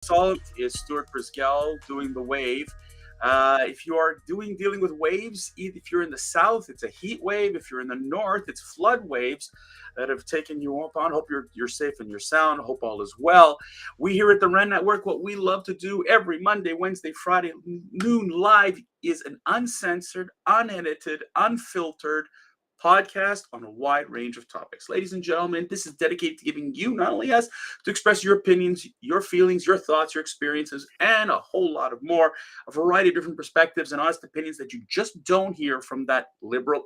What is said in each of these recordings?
Salt is Stuart Brisgell doing the wave. If you are dealing with waves, if you're in the south, it's a heat wave. If you're in the north, it's flood waves that have taken you up on. Hope you're safe and you're sound. Hope all is well. We here at the Ren Network, what we love to do every Monday, Wednesday, Friday noon live is an uncensored, unedited, unfiltered podcast on a wide range of topics. Ladies and gentlemen, this is dedicated to giving you, not only us, to express your opinions, your feelings, your thoughts, your experiences, and a whole lot of more. A variety of different perspectives and honest opinions that you just don't hear from that liberal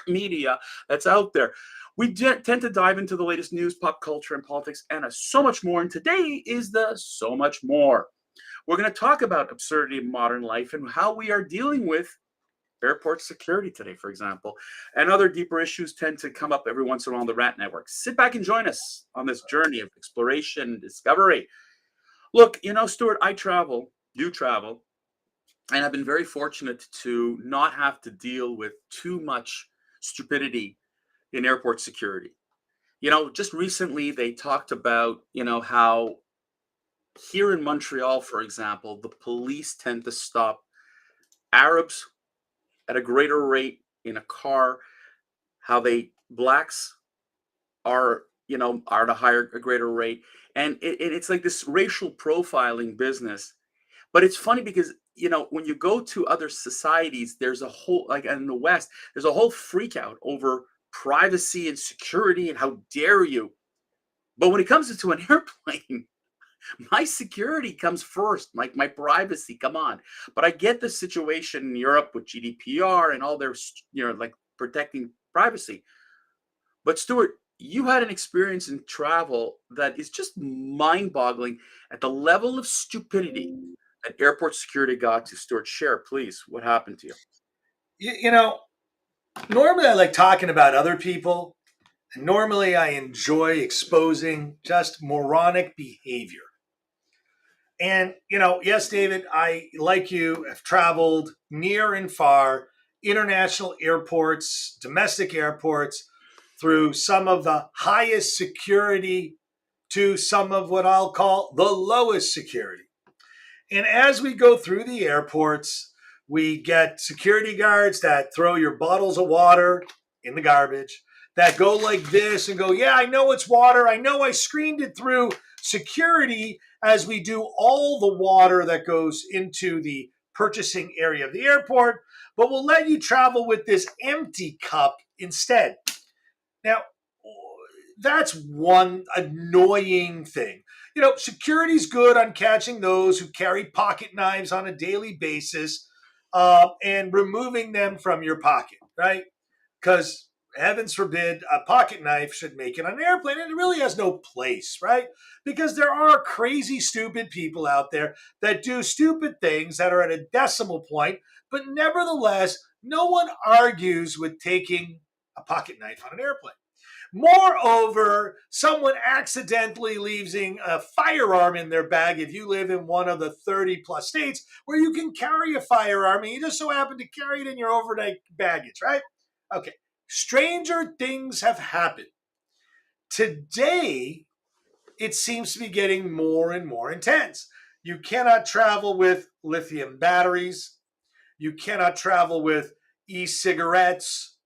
media that's out there. We tend to dive into the latest news, pop culture, and politics, and so much more. And today is the so much more. We're going to talk about absurdity of modern life and how we are dealing with airport security today, for example, and other deeper issues tend to come up every once in a while on the Rat Network. Sit back and join us on this journey of exploration and discovery. Look, Stuart, you travel, and I've been very fortunate to not have to deal with too much stupidity in airport security. Just recently they talked about, how here in Montreal, for example, the police tend to stop Arabs at a greater rate in a car, how they blacks are at a greater rate, and it's like this racial profiling business. But it's funny because when you go to other societies, there's a whole, like in the West, there's a whole freak out over privacy and security and how dare you. But when it comes into an airplane, my security comes first, like my privacy. Come on. But I get the situation in Europe with GDPR and all their, like protecting privacy. But Stuart, you had an experience in travel that is just mind-boggling at the level of stupidity that airport security got to. Stuart, share, please. What happened to you? You know, normally I like talking about other people, and normally I enjoy exposing just moronic behavior. And, yes, David, I, like you, have traveled near and far, international airports, domestic airports, through some of the highest security to some of what I'll call the lowest security. And as we go through the airports, we get security guards that throw your bottles of water in the garbage, that go like this and go, yeah, I know it's water. I know I screened it through security, as we do all the water that goes into the purchasing area of the airport, but we'll let you travel with this empty cup instead. Now, that's one annoying thing. Security's good on catching those who carry pocket knives on a daily basis, and removing them from your pocket, right? Because heavens forbid a pocket knife should make it on an airplane, and it really has no place, right? Because there are crazy, stupid people out there that do stupid things that are at a decimal point, but nevertheless, no one argues with taking a pocket knife on an airplane. Moreover, someone accidentally leaving a firearm in their bag if you live in one of the 30 plus states where you can carry a firearm and you just so happen to carry it in your overnight baggage, right? Okay. Stranger things have happened. Today, it seems to be getting more and more intense. You cannot travel with lithium batteries. You cannot travel with e cigarettes,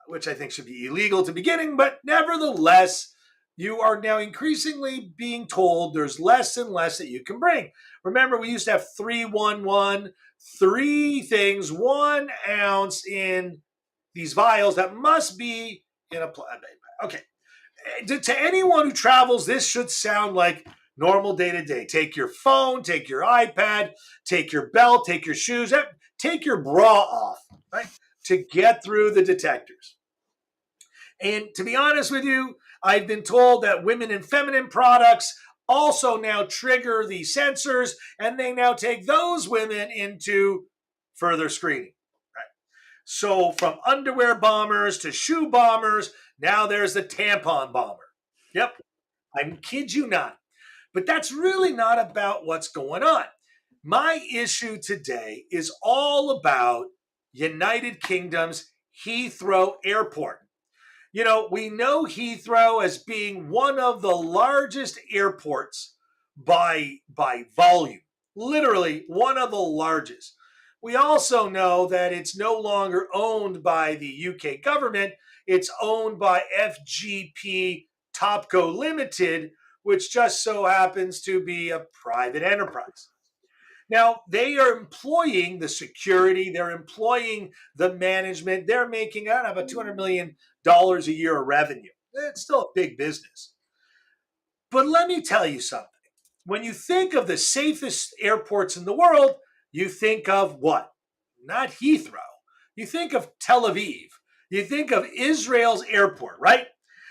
which I think should be illegal to beginning, but nevertheless, you are now increasingly being told there's less and less that you can bring. Remember, we used to have 311, three things, 1 ounce in these vials that must be in a. Okay. To anyone who travels, this should sound like normal day to day. Take your phone, take your iPad, take your belt, take your shoes, take your bra off, right? To get through the detectors. And to be honest with you, I've been told that women and feminine products also now trigger the sensors, and they now take those women into further screening. Right. So from underwear bombers to shoe bombers, now there's the tampon bomber. Yep, I kid you not. But that's really not about what's going on. My issue today is all about United Kingdom's Heathrow Airport. We know Heathrow as being one of the largest airports, by volume, literally one of the largest. We also know that it's no longer owned by the UK government. It's owned by FGP Topco Limited, which just so happens to be a private enterprise. Now, they are employing the security, they're employing the management, they're making, I don't know, about $200 million a year of revenue. It's still a big business. But let me tell you something. When you think of the safest airports in the world, you think of what? Not Heathrow. You think of Tel Aviv. You think of Israel's airport, right?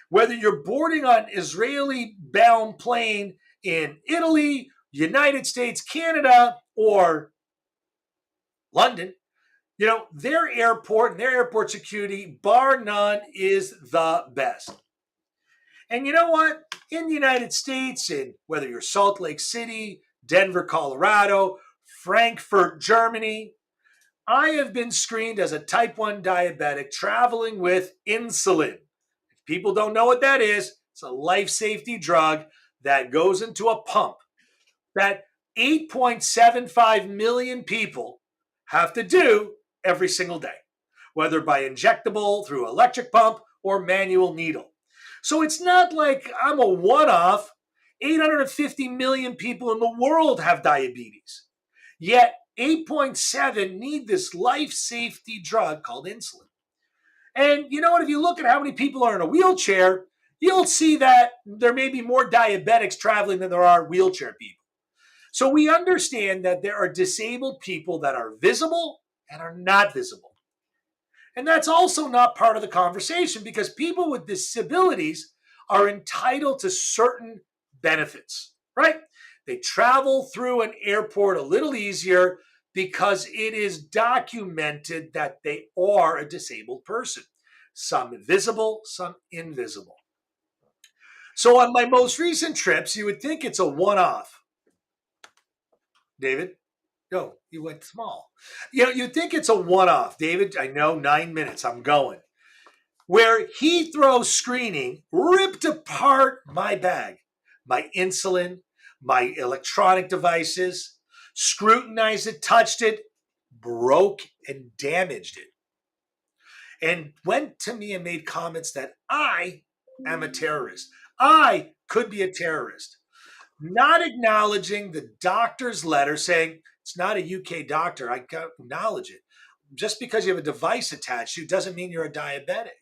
Whether you're boarding on an Israeli bound plane in Italy, United States, Canada, or London, their airport and their airport security, bar none, is the best. And you know what? In the United States, in whether you're Salt Lake City, Denver, Colorado, Frankfurt, Germany, I have been screened as a type 1 diabetic traveling with insulin. If people don't know what that is, it's a life safety drug that goes into a pump that 8.75 million people have to do every single day, whether by injectable, through electric pump, or manual needle. So it's not like I'm a one-off. 850 million people in the world have diabetes. Yet 8.7 need this life safety drug called insulin. And you know what? If you look at how many people are in a wheelchair, you'll see that there may be more diabetics traveling than there are wheelchair people. So we understand that there are disabled people that are visible and are not visible. And that's also not part of the conversation because people with disabilities are entitled to certain benefits, right? They travel through an airport a little easier because it is documented that they are a disabled person. Some visible, some invisible. So on my most recent trips, you would think it's a one-off. David? No, you went small. You'd think it's a one-off. David, I know, 9 minutes, I'm going. Where Heathrow screening ripped apart my bag, my insulin, my electronic devices, scrutinized it, touched it, broke and damaged it, and went to me and made comments that I am a terrorist. I could be a terrorist. Not acknowledging the doctor's letter saying, it's not a UK doctor, I can't acknowledge it. Just because you have a device attached to you doesn't mean you're a diabetic.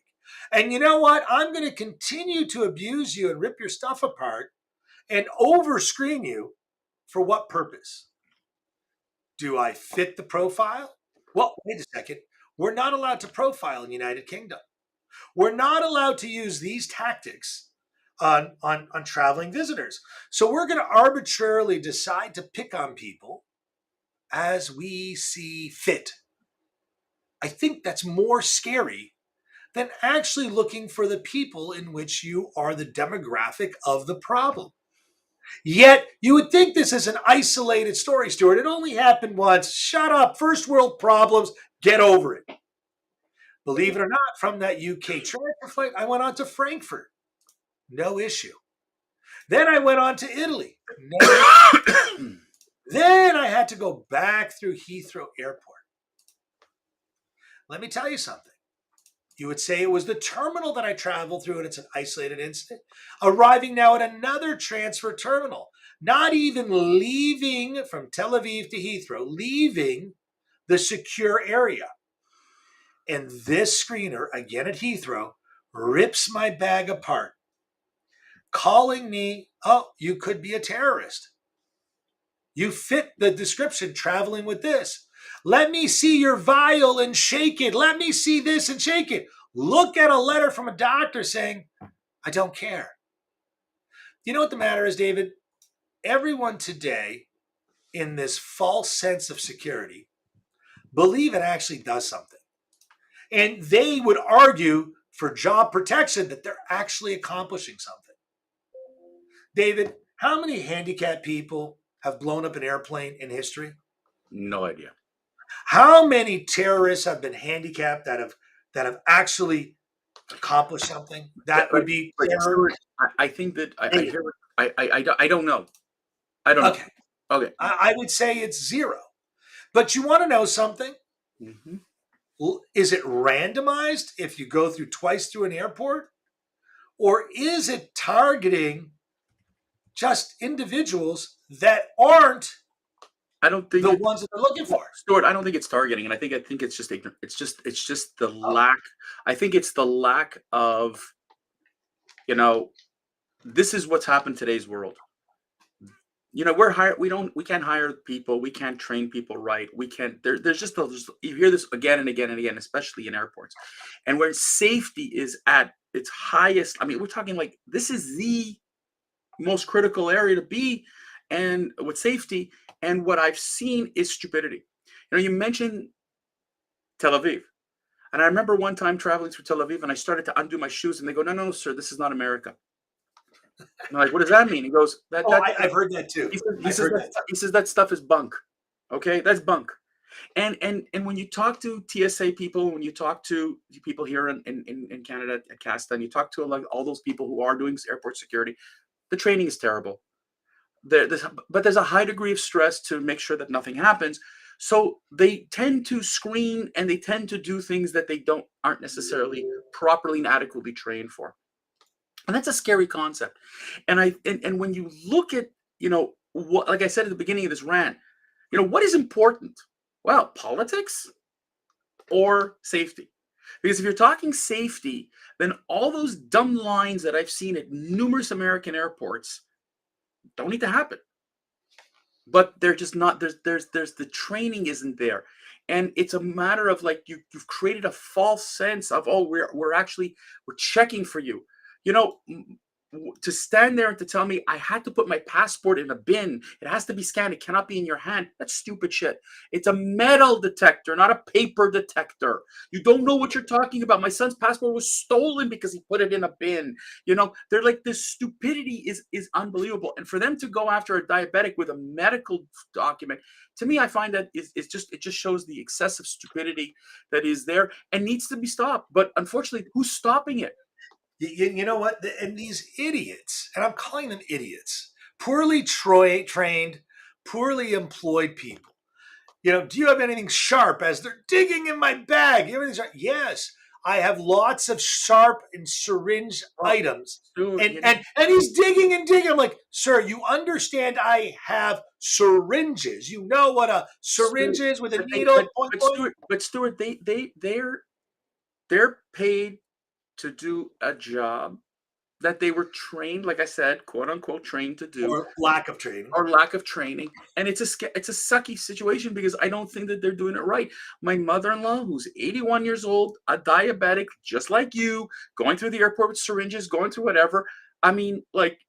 And you know what? I'm going to continue to abuse you and rip your stuff apart and over-screen you for what purpose? Do I fit the profile? Well, wait a second. We're not allowed to profile in the United Kingdom. We're not allowed to use these tactics on traveling visitors. So we're going to arbitrarily decide to pick on people as we see fit. I think that's more scary than actually looking for the people in which you are the demographic of the problem. Yet, you would think this is an isolated story, Stuart. It only happened once. Shut up. First world problems. Get over it. Believe it or not, from that UK transfer flight, I went on to Frankfurt. No issue. Then I went on to Italy. No issue. Then I had to go back through Heathrow Airport. Let me tell you something. You would say it was the terminal that I traveled through and it's an isolated incident. Arriving now at another transfer terminal, not even leaving from Tel Aviv to Heathrow, leaving the secure area. And this screener, again at Heathrow, rips my bag apart, calling me, oh, you could be a terrorist. You fit the description traveling with this. Let me see your vial and shake it. Let me see this and shake it. Look at a letter from a doctor saying, I don't care. You know what the matter is, David? Everyone today, in this false sense of security, believe it actually does something. And they would argue for job protection that they're actually accomplishing something. David, how many handicapped people have blown up an airplane in history? No idea. How many terrorists have been handicapped that have actually accomplished something? That would be terror. I think that I don't know. I don't know. Okay. Okay. I would say it's 0. But you want to know something? Mm-hmm. Is it randomized if you go through twice through an airport? Or is it targeting just individuals that aren't I don't think the it, ones that they're looking for? Stuart. I don't think it's targeting, and I think it's just ignorant. It's just the lack. I think it's the lack of, you know, this is what's happened in today's world. We can't hire people, we can't train people right, we can't there's just you hear this again and again and again, especially in airports, and where safety is at its highest. I mean, we're talking like this is the most critical area to be, and with safety, and what I've seen is stupidity. You mentioned Tel Aviv, and I remember one time traveling through Tel Aviv, and I started to undo my shoes, and they go, no, no, sir, this is not America. And I'm like, what does that mean? He goes, I've heard that too. he says that stuff is bunk. Okay, that's bunk. And when you talk to TSA people, when you talk to people here in Canada at CASTA, and you talk to all those people who are doing airport security, the training is terrible. But there's a high degree of stress to make sure that nothing happens. So they tend to screen, and they tend to do things that they aren't necessarily properly and adequately trained for. And that's a scary concept. And when you look at, what, like I said at the beginning of this rant, what is important? Well, politics or safety. Because if you're talking safety, then all those dumb lines that I've seen at numerous American airports don't need to happen. But they're just not, there's the training isn't there. And it's a matter of like you've created a false sense of, oh, we're checking for you. To stand there and to tell me I had to put my passport in a bin, it has to be scanned, it cannot be in your hand. That's stupid shit. It's a metal detector, not a paper detector. You don't know what you're talking about. My son's passport was stolen because he put it in a bin. They're like, this stupidity is unbelievable. And for them to go after a diabetic with a medical document, to me, I find that it just shows the excessive stupidity that is there and needs to be stopped. But unfortunately, who's stopping it? You know what? And these idiots, and I'm calling them idiots, poorly trained, poorly employed people. Do you have anything sharp? As they're digging in my bag, you have anything sharp? Yes, I have lots of sharp and syringe items. Dude, And he's digging and digging. I'm like, sir, you understand I have syringes. You know what a syringe is with a needle? But Stuart, they're paid to do a job that they were trained, like I said, quote unquote, trained to do, or lack of training, and it's a sucky situation because I don't think that they're doing it right. My mother-in-law, who's 81 years old, a diabetic, just like you, going through the airport with syringes, going through whatever. I mean, like,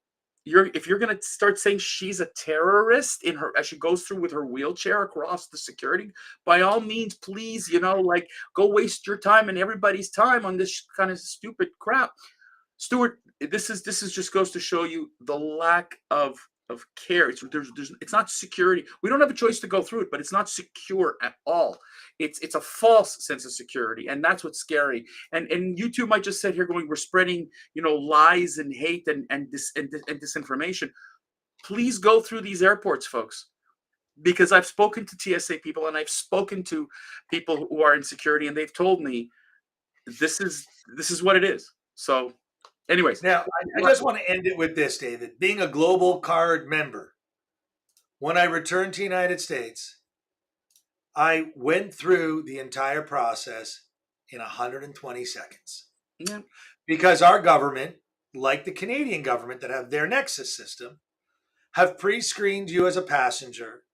if you're gonna start saying she's a terrorist as she goes through with her wheelchair across the security, by all means, please, go waste your time and everybody's time on this kind of stupid crap. Stuart, this is just goes to show you the lack of care. It's not security. We don't have a choice to go through it, but it's not secure at all. It's a false sense of security, and that's what's scary. And you two might just sit here going, we're spreading lies and hate and disinformation. Please go through these airports, folks, because I've spoken to TSA people and I've spoken to people who are in security, and they've told me this is what it is. So. Anyways, now I just want to end it with this, David. Being a Global Card member, when I returned to the United States, I went through the entire process in 120 seconds. Yeah. Because our government, like the Canadian government that have their Nexus system, have pre-screened you as a passenger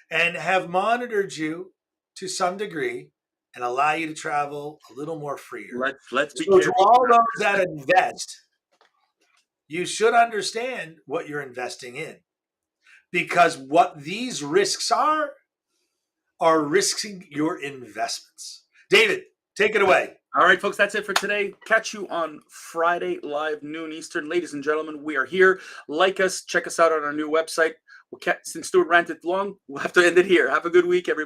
and have monitored you to some degree and allow you to travel a little more freer. Let's be careful. To all those that invest, you should understand what you're investing in, because what these risks are risking your investments. David, take it away. All right, folks, that's it for today. Catch you on Friday live, noon Eastern. Ladies and gentlemen, we are here. Like us, check us out on our new website. Since Stuart ranted long, we'll have to end it here. Have a good week, everybody.